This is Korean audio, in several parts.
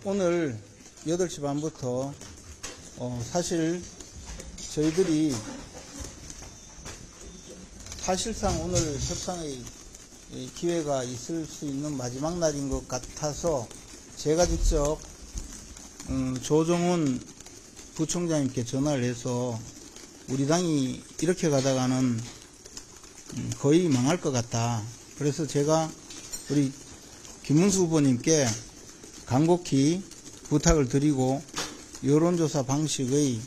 오늘 8시 반부터 사실 저희들이 사실상 오늘 협상의 기회가 있을 수 있는 마지막 날인 것 같아서 제가 직접 조정훈 부총장님께 전화를 해서 우리 당이 이렇게 가다가는 거의 망할 것 같다. 그래서 제가 우리 김문수 후보님께 간곡히 부탁을 드리고 여론조사 방식의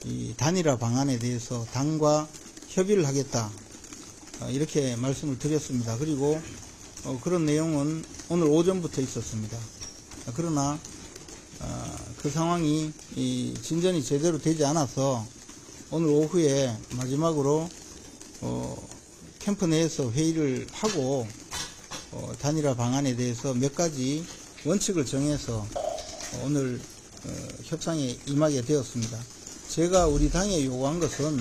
이 단일화 방안에 대해서 당과 협의를 하겠다, 이렇게 말씀을 드렸습니다. 그리고 그런 내용은 오늘 오전부터 있었습니다. 그러나 그 상황이 진전이 제대로 되지 않아서 오늘 오후에 마지막으로 캠프 내에서 회의를 하고 단일화 방안에 대해서 몇 가지 원칙을 정해서 오늘 협상에 임하게 되었습니다. 제가 우리 당에 요구한 것은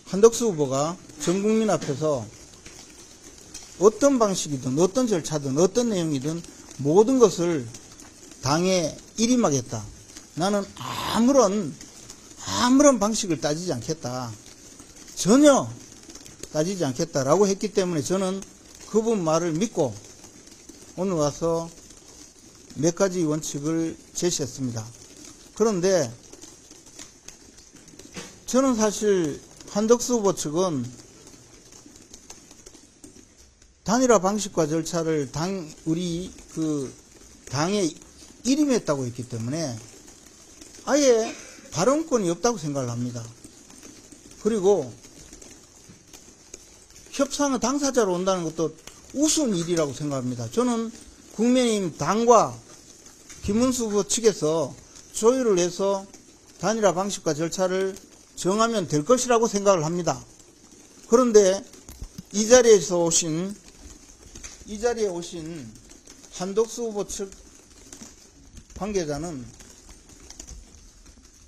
한덕수 후보가 전 국민 앞에서 어떤 방식이든 어떤 절차든 어떤 내용이든 모든 것을 당에 일임하겠다. 나는 아무런 방식을 따지지 않겠다. 전혀 따지지 않겠다라고 했기 때문에 저는 그분 말을 믿고 오늘 와서 몇 가지 원칙을 제시했습니다. 그런데 저는 사실 한덕수 후보 측은 단일화 방식과 절차를 우리 당에 일임했다고 했기 때문에 아예 발언권이 없다고 생각을 합니다. 그리고 협상은 당사자로 온다는 것도 우스운 일이라고 생각합니다. 저는 국민의힘 당과 김문수 후보 측에서 조율을 해서 단일화 방식과 절차를 정하면 될 것이라고 생각을 합니다. 그런데 이 자리에 오신 한덕수 후보 측 관계자는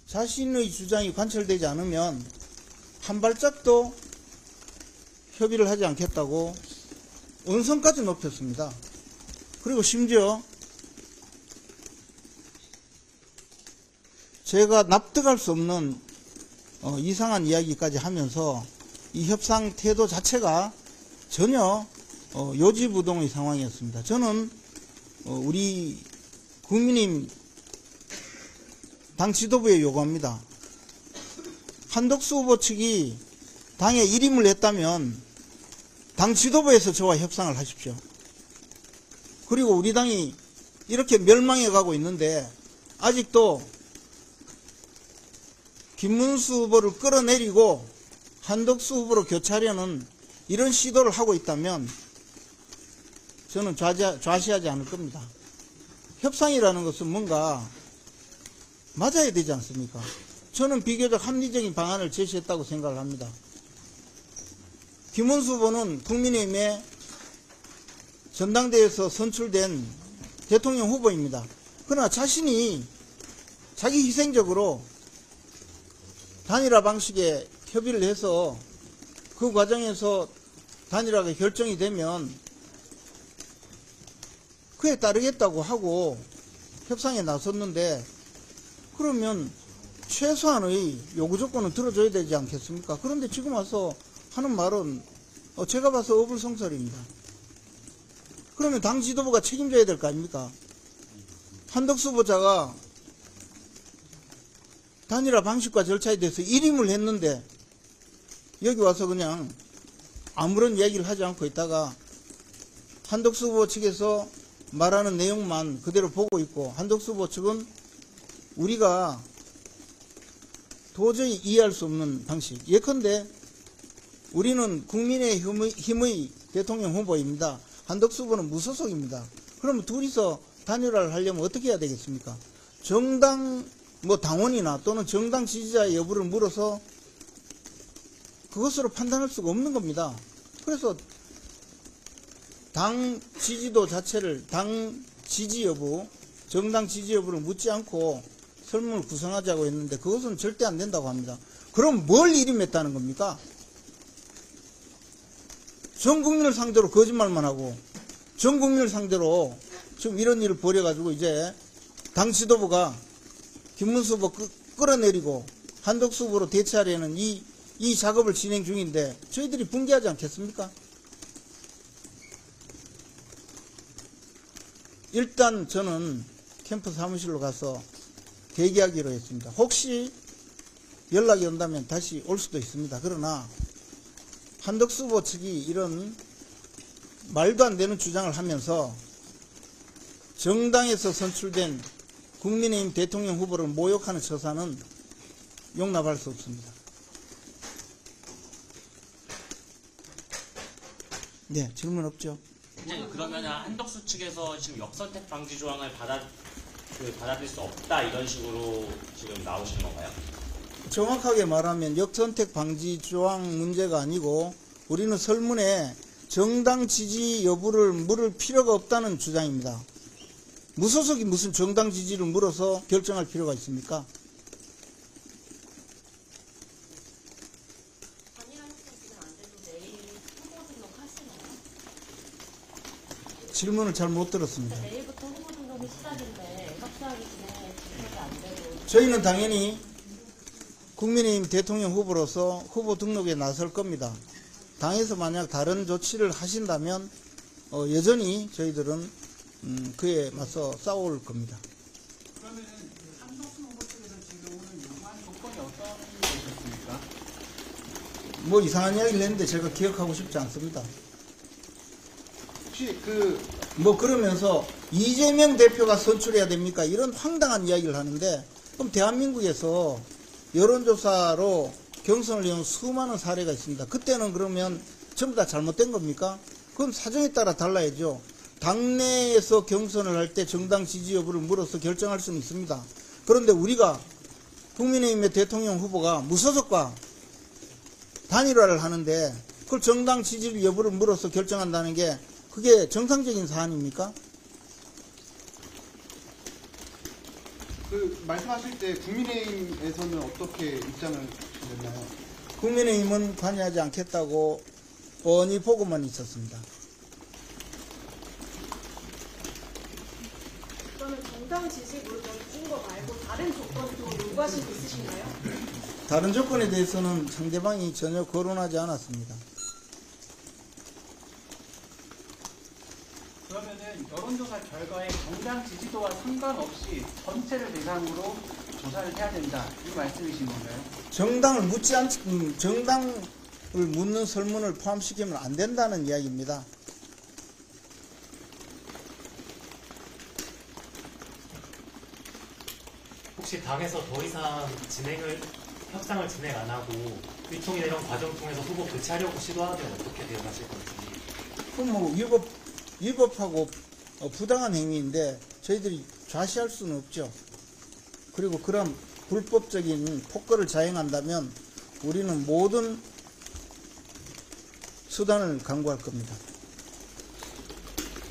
자신의 주장이 관철되지 않으면 한 발짝도 협의를 하지 않겠다고 언성까지 높였습니다. 그리고 심지어 제가 납득할 수 없는 이상한 이야기까지 하면서 이 협상 태도 자체가 전혀 요지부동의 상황이었습니다. 저는 우리 국민의힘 당 지도부에 요구합니다. 한덕수 후보 측이 당에 일임을 했다면 당 지도부에서 저와 협상을 하십시오. 그리고 우리 당이 이렇게 멸망해 가고 있는데 아직도 김문수 후보를 끌어내리고 한덕수 후보로 교체하려는 이런 시도를 하고 있다면 저는 좌시하지 않을 겁니다. 협상이라는 것은 뭔가 맞아야 되지 않습니까? 저는 비교적 합리적인 방안을 제시했다고 생각을 합니다. 김문수 후보는 국민의힘의 전당대회에서 선출된 대통령 후보입니다. 그러나 자기 희생적으로 단일화 방식에 협의를 해서 그 과정에서 단일화가 결정이 되면 그에 따르겠다고 하고 협상에 나섰는데 그러면 최소한의 요구 조건은 들어줘야 되지 않겠습니까? 그런데 지금 와서 하는 말은 제가 봐서 어불성설입니다. 그러면 당 지도부가 책임져야 될 거 아닙니까? 한덕수 후보자가 단일화 방식과 절차에 대해서 일임을 했는데 여기 와서 그냥 아무런 얘기를 하지 않고 있다가 한덕수 후보 측에서 말하는 내용만 그대로 보고 있고 한덕수 후보 측은 우리가 도저히 이해할 수 없는 방식, 예컨대 우리는 국민의힘의 대통령 후보입니다. 한덕수 후보는 무소속입니다. 그러면 둘이서 단일화를 하려면 어떻게 해야 되겠습니까? 정당 당원이나 또는 정당 지지자의 여부를 물어서 그것으로 판단할 수가 없는 겁니다. 그래서 당 지지도 자체를 당 지지 여부, 정당 지지 여부를 묻지 않고 설문을 구성하자고 했는데 그것은 절대 안 된다고 합니다. 그럼 뭘 일임했다는 겁니까? 전 국민을 상대로 거짓말만 하고 전 국민을 상대로 지금 이런 일을 벌여가지고 이제 당 지도부가 김문수 후보 끌어내리고 한덕수 후보로 대체하려는 이 작업을 진행 중인데 저희들이 붕괴하지 않겠습니까? 일단 저는 캠프 사무실로 가서 대기하기로 했습니다. 혹시 연락이 온다면 다시 올 수도 있습니다. 그러나 한덕수 후보 측이 이런 말도 안 되는 주장을 하면서 정당에서 선출된 국민의힘 대통령 후보를 모욕하는 처사는 용납할 수 없습니다. 네, 질문 없죠? 그러면 한덕수 측에서 지금 역선택 방지 조항을 받아들일 수 없다 이런 식으로 지금 나오시는 건가요? 정확하게 말하면 역선택 방지 조항 문제가 아니고 우리는 설문에 정당 지지 여부를 물을 필요가 없다는 주장입니다. 무소속이 무슨 정당 지지를 물어서 결정할 필요가 있습니까? 단일화 협상 지금 안 돼도 내일 후보 등록하시나요? 질문을 잘 못 들었습니다. 내일부터 후보 등록이 시작인데 협상이 진행이 안 되고 저희는 당연히 국민의힘 대통령 후보로서 후보 등록에 나설 겁니다. 당에서 만약 다른 조치를 하신다면 여전히 저희들은 그에 맞서 싸울 겁니다. 그러면은 한덕수 후보 측에서 지금 요구한 조건이 어떤 것이었습니까? 뭐 이상한 이야기를 했는데 제가 기억하고 싶지 않습니다. 혹시 뭐 그러면서 이재명 대표가 선출해야 됩니까? 이런 황당한 이야기를 하는데 그럼 대한민국에서 여론조사로 경선을 해온 수많은 사례가 있습니다. 그때는 그러면 전부 다 잘못된 겁니까? 그럼 사정에 따라 달라야죠. 당내에서 경선을 할 때 정당 지지 여부를 물어서 결정할 수는 있습니다. 그런데 우리가 국민의힘의 대통령 후보가 무소속과 단일화를 하는데 그걸 정당 지지 여부를 물어서 결정한다는 게 그게 정상적인 사안입니까? 말씀하실 때 국민의힘에서는 어떻게 입장을 주셨나요? 국민의힘은 관여하지 않겠다고 뻔히 보고만 있었습니다. 그러면 정당 지지를 준 거 말고 다른 조건도 요구하신 게 있으신가요? 다른 조건에 대해서는 상대방이 전혀 거론하지 않았습니다. 그러면은 여론조사 결과에 정당 지지도와 상관없이 전체를 대상으로 조사를 해야 된다 이 말씀이신 건가요? 정당을 정당을 묻는 설문을 포함시키면 안 된다는 이야기입니다. 혹시 당에서 더 이상 협상을 진행 안 하고 의총이나 이런 과정 통해서 후보 교체하려고 시도하면 어떻게 대응하실 건지? 그럼 뭐 위법하고 부당한 행위인데 저희들이 좌시할 수는 없죠. 그리고 그런 불법적인 폭거를 자행한다면 우리는 모든 수단을 강구할 겁니다.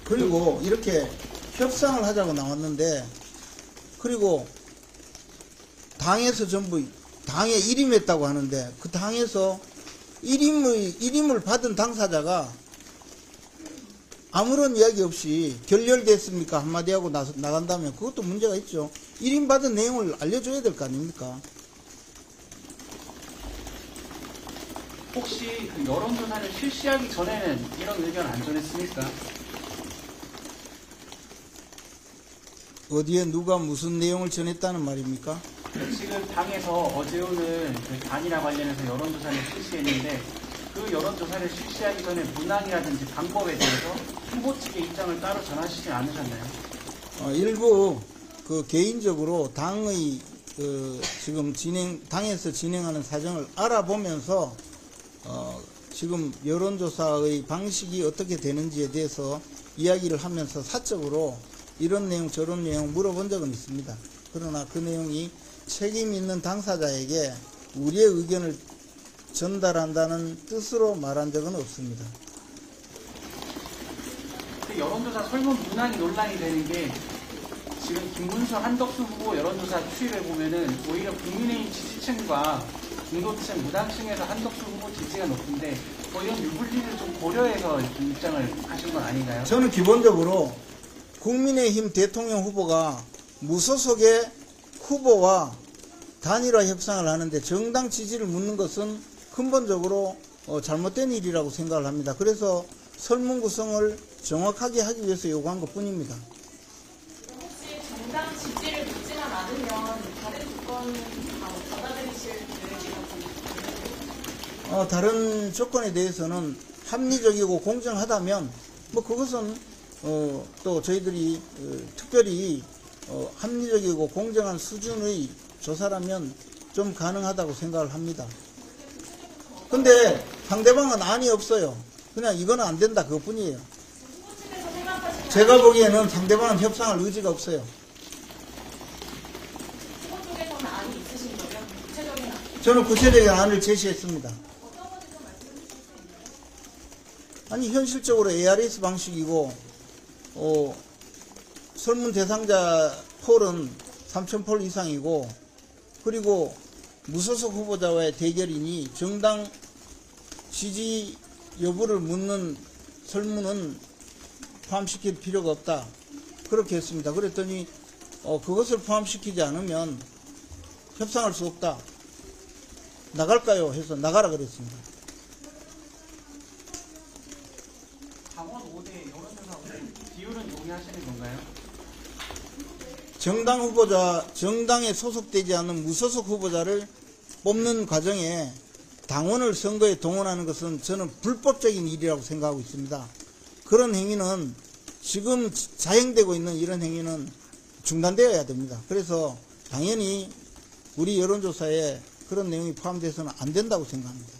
그리고 이렇게 협상을 하자고 나왔는데 그리고 당에서 전부 당에 일임했다고 하는데 그 당에서 일임을 받은 당사자가 아무런 이야기 없이 결렬됐습니까? 한마디 하고 나간다면 그것도 문제가 있죠. 일임 받은 내용을 알려줘야 될 거 아닙니까? 혹시 그 여론조사를 실시하기 전에는 이런 의견 안 전했습니까? 어디에 누가 무슨 내용을 전했다는 말입니까? 지금 당에서 어제 오늘 그 단일화 관련해서 여론조사를 실시했는데 그 여론조사를 실시하기 전에 문항이라든지 방법에 대해서 후보 측의 입장을 따로 전하시지 않으셨나요? 일부 개인적으로 당의 지금 당에서 진행하는 사정을 알아보면서 지금 여론조사의 방식이 어떻게 되는지에 대해서 이야기를 하면서 사적으로 이런 내용 저런 내용 물어본 적은 있습니다. 그러나 그 내용이 책임 있는 당사자에게 우리의 의견을 전달한다는 뜻으로 말한 적은 없습니다. 그 여론조사 설문 문항이 논란이 되는 게 지금 김문수 한덕수 후보 여론조사 추이를 보면은 오히려 국민의힘 지지층과 중도층, 무당층에서 한덕수 후보 지지가 높은데 이런 유불리를 좀 고려해서 좀 입장을 하신 건 아닌가요? 저는 기본적으로 국민의힘 대통령 후보가 무소속의 후보와 단일화 협상을 하는데 정당 지지를 묻는 것은 근본적으로 잘못된 일이라고 생각을 합니다. 그래서 설문 구성을 정확하게 하기 위해서 요구한 것 뿐입니다. 혹시 정당 지지를 묻지만 않으면 다른 조건은 받아들이실 계획이라고 보시나요? 다른 조건에 대해서는 합리적이고 공정하다면 뭐 그것은 또 저희들이 특별히 합리적이고 공정한 수준의 조사라면 좀 가능하다고 생각을 합니다. 근데 상대방은 안이 없어요. 그냥 이거는 안 된다 그것뿐이에요. 후보팀에서 생각하시는 제가 보기에는 상대방은 협상할 의지가 없어요. 후보 쪽에서는 안이 있으신 거죠? 구체적인 안. 저는 구체적인 안을 제시했습니다. 아니 현실적으로 ARS 방식이고 설문 대상자 폴은 3,000폴 이상이고 그리고 무소속 후보자와의 대결이니 정당 지지 여부를 묻는 설문은 포함시킬 필요가 없다. 그렇게 했습니다. 그랬더니 그것을 포함시키지 않으면 협상할 수 없다. 나갈까요? 해서 나가라 그랬습니다. 강원 5대 여론조사 비율은 동의하시는 건가요? 정당 후보자, 정당에 소속되지 않는 무소속 후보자를 뽑는 과정에 당원을 선거에 동원하는 것은 저는 불법적인 일이라고 생각하고 있습니다. 그런 행위는 지금 자행되고 있는 이런 행위는 중단되어야 됩니다. 그래서 당연히 우리 여론조사에 그런 내용이 포함돼서는 안 된다고 생각합니다.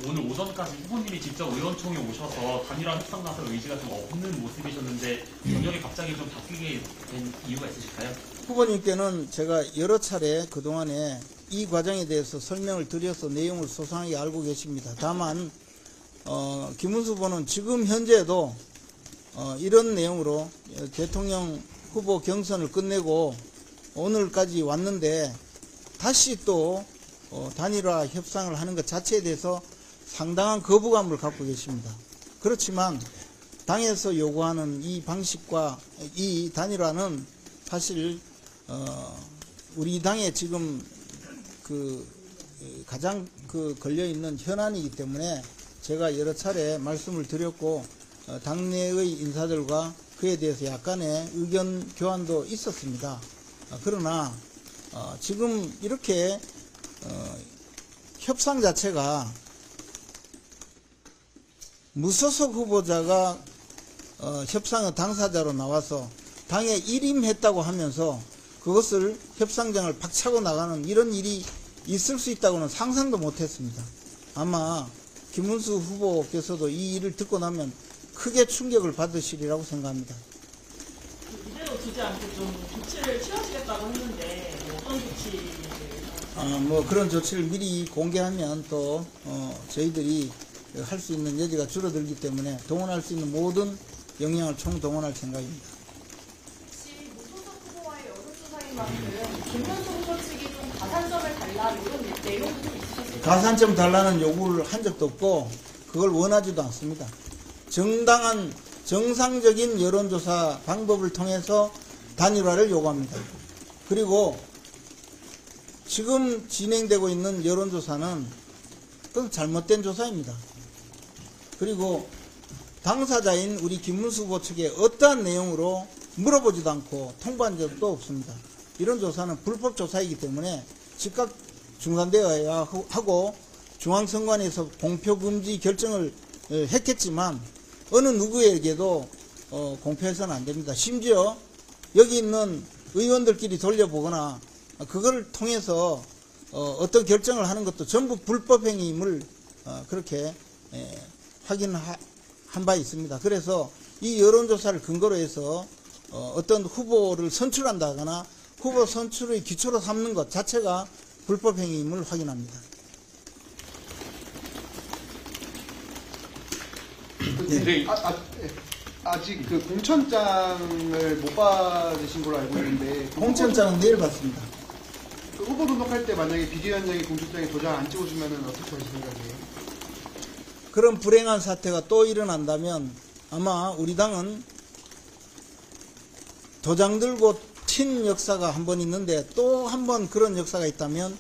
오늘 오전까지 후보님이 직접 의원총회 오셔서 단일화 협상 나설 의지가 좀 없는 모습이셨는데 저녁에 갑자기 좀 바뀌게 된 이유가 있으실까요? 후보님께는 제가 여러 차례 그동안에 이 과정에 대해서 설명을 드려서 내용을 소상하게 알고 계십니다. 다만 김문수 후보는 지금 현재도 이런 내용으로 대통령 후보 경선을 끝내고 오늘까지 왔는데 다시 또 단일화 협상을 하는 것 자체에 대해서 상당한 거부감을 갖고 계십니다. 그렇지만 당에서 요구하는 이 방식과 이 단일화는 사실 우리 당에 지금 가장 걸려 있는 현안이기 때문에 제가 여러 차례 말씀을 드렸고 당내의 인사들과 그에 대해서 약간의 의견 교환도 있었습니다. 그러나 지금 이렇게 협상 자체가 무소속 후보자가 협상의 당사자로 나와서 당에 일임했다고 하면서 그것을 협상장을 박차고 나가는 이런 일이 있을 수 있다고는 상상도 못했습니다. 아마 김문수 후보께서도 이 일을 듣고 나면 크게 충격을 받으시리라고 생각합니다. 이대로 두지 않고 좀 조치를 취하시겠다고 했는데 어떤 조치를? 뭐 그런 조치를 미리 공개하면 또 저희들이 할 수 있는 여지가 줄어들기 때문에 동원할 수 있는 모든 역량을 총동원할 생각입니다. 혹시 무소속 후보와의 여론조사인 만큼 김문수 후보 측이 좀 가산점을 달라 이런 내용도 좀 있으셨을까요? 가산점 달라는 요구를 한 적도 없고 그걸 원하지도 않습니다. 정당한 정상적인 여론조사 방법을 통해서 단일화를 요구합니다. 그리고 지금 진행되고 있는 여론조사는 그건 잘못된 조사입니다. 그리고 당사자인 우리 김문수 후보 측에 어떠한 내용으로 물어보지도 않고 통보한 적도 없습니다. 이런 조사는 불법 조사이기 때문에 즉각 중단되어야 하고 중앙선관위에서 공표금지 결정을 했겠지만 어느 누구에게도 공표해서는 안 됩니다. 심지어 여기 있는 의원들끼리 돌려보거나 그걸 통해서 어떤 결정을 하는 것도 전부 불법 행위임을 그렇게 확인한 바 있습니다. 그래서 이 여론조사를 근거로 해서 어떤 후보를 선출한다거나 후보 선출의 기초로 삼는 것 자체가 불법 행위임을 확인합니다. 네. 아직 그 공천장을 못 받으신 걸로 알고 있는데 공천장은 내일 받습니다. 그 후보 등록할 때 만약에 비대위원장이 공직장에 도장 안 찍어주면은 어떻게 하실 생각이에요? 그런 불행한 사태가 또 일어난다면 아마 우리 당은 도장 들고 튄 역사가 한 번 있는데 또 한 번 그런 역사가 있다면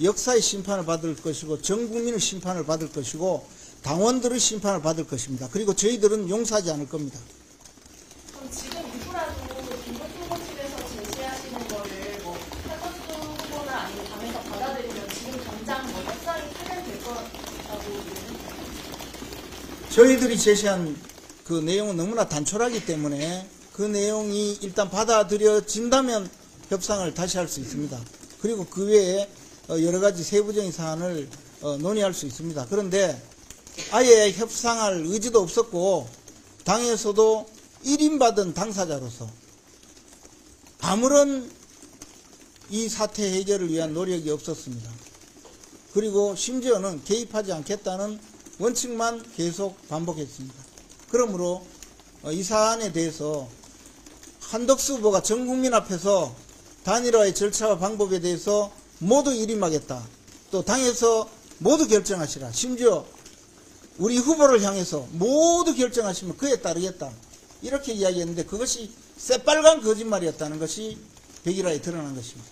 역사의 심판을 받을 것이고 전 국민의 심판을 받을 것이고 당원들의 심판을 받을 것입니다. 그리고 저희들은 용서하지 않을 겁니다. 그럼 지금 일부라도 김문수 후보 측에서 제시하시는 거를 뭐 한덕수 후보나 아니면 당에서 받아들이면 지금 당장 뭐 협상이 타결될 거라고 저희들이 제시한 그 내용은 너무나 단촐하기 때문에 그 내용이 일단 받아들여진다면 협상을 다시 할 수 있습니다. 그리고 그 외에 여러 가지 세부적인 사안을 논의할 수 있습니다. 그런데 아예 협상할 의지도 없었고 당에서도 1인 받은 당사자로서 아무런 이 사태 해결을 위한 노력이 없었습니다. 그리고 심지어는 개입하지 않겠다는 원칙만 계속 반복했습니다. 그러므로 이 사안에 대해서 한덕수 후보가 전 국민 앞에서 단일화의 절차와 방법에 대해서 모두 일임하겠다. 또 당에서 모두 결정하시라. 심지어 우리 후보를 향해서 모두 결정하시면 그에 따르겠다. 이렇게 이야기했는데 그것이 새빨간 거짓말이었다는 것이 백일화에 드러난 것입니다.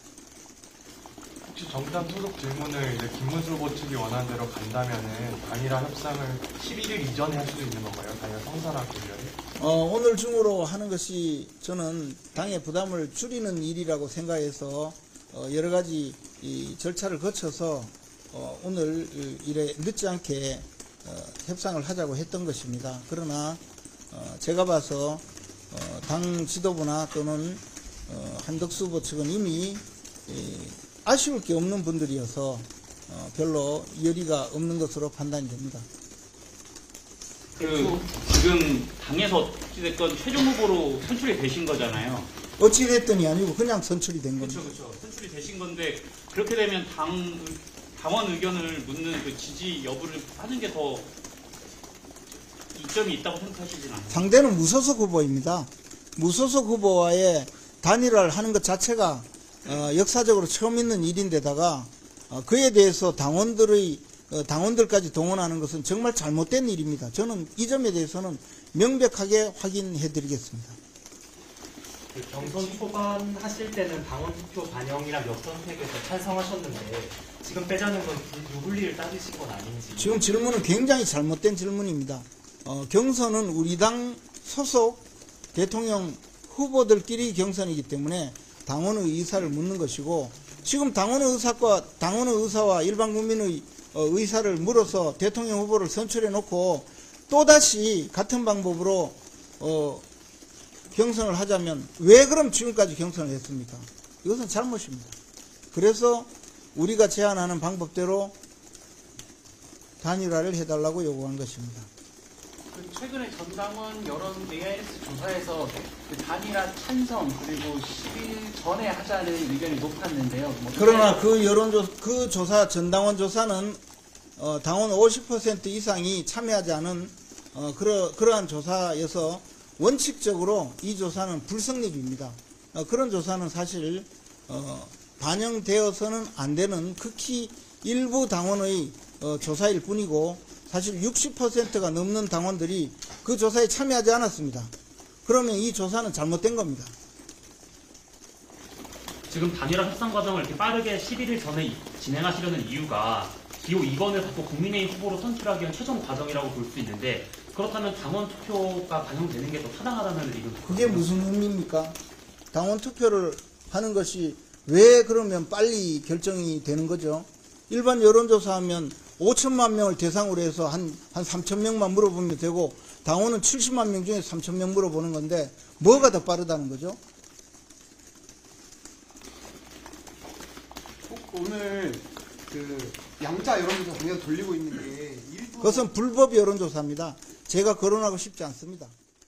혹시 정당 소속 질문을 이제 김문수 후보 측이 원하는 대로 간다면은 단일화 협상을 11일 이전에 할 수도 있는 건가요? 단일화 성사나 결렬이? 오늘 중으로 하는 것이 저는 당의 부담을 줄이는 일이라고 생각해서 여러 가지 이 절차를 거쳐서 오늘 이래 늦지 않게 협상을 하자고 했던 것입니다. 그러나 제가 봐서 당 지도부나 또는 한덕수 후보 측은 이미 아쉬울 게 없는 분들이어서 별로 열의가 없는 것으로 판단이 됩니다. 지금 당에서 어찌됐건 최종 후보로 선출이 되신 거잖아요. 어찌됐든이 아니고 그냥 선출이 된 겁니다. 그렇죠. 선출이 되신 건데 그렇게 되면 당원 의견을 묻는 그 지지 여부를 하는 게 더 이점이 있다고 생각하시진 않아요? 상대는 무소속 후보입니다. 무소속 후보와의 단일화를 하는 것 자체가 역사적으로 처음 있는 일인데다가 그에 대해서 당원들까지 동원하는 것은 정말 잘못된 일입니다. 저는 이 점에 대해서는 명백하게 확인해 드리겠습니다. 그 경선 초반 하실 때는 당원 투표 반영이랑 역선택에서 찬성하셨는데 지금 빼자는 건 불유불리를 따지신 건 아닌지. 지금 질문은 굉장히 잘못된 질문입니다. 경선은 우리 당 소속 대통령 후보들끼리 경선이기 때문에 당원의 의사를 묻는 것이고 지금 당원의 의사와 일반 국민의 의사를 물어서 대통령 후보를 선출해 놓고 또다시 같은 방법으로 경선을 하자면 왜 그럼 지금까지 경선을 했습니까? 이것은 잘못입니다. 그래서 우리가 제안하는 방법대로 단일화를 해달라고 요구한 것입니다. 최근에 전당원 여론 AIS 조사에서 그 단일화 찬성 그리고 10일 전에 하자는 의견이 높았는데요. 그러나 그 조사 전당원 조사는 당원 50% 이상이 참여하지 않은 그러한 조사에서 원칙적으로 이 조사는 불성립입니다. 그런 조사는 사실 반영되어서는 안 되는 극히 일부 당원의 조사일 뿐이고 사실 60%가 넘는 당원들이 그 조사에 참여하지 않았습니다. 그러면 이 조사는 잘못된 겁니다. 지금 단일화 협상 과정을 이렇게 빠르게 11일 전에 진행하시려는 이유가 기호 2번을 받고 국민의힘 후보로 선출하기 위한 최종 과정이라고 볼 수 있는데 그렇다면 당원 투표가 반영되는 게 더 타당하다는 의견. 그게 무슨 의미입니까? 당원 투표를 하는 것이 왜 그러면 빨리 결정이 되는 거죠? 일반 여론조사하면 5천만 명을 대상으로 해서 한 3천 명만 물어보면 되고 당원은 70만 명 중에 3천 명 물어보는 건데 뭐가 더 빠르다는 거죠? 오늘 그 양자 여론조사 당장 돌리고 있는 게 일부 그것은 불법 여론조사입니다. 제가 거론하고 싶지 않습니다.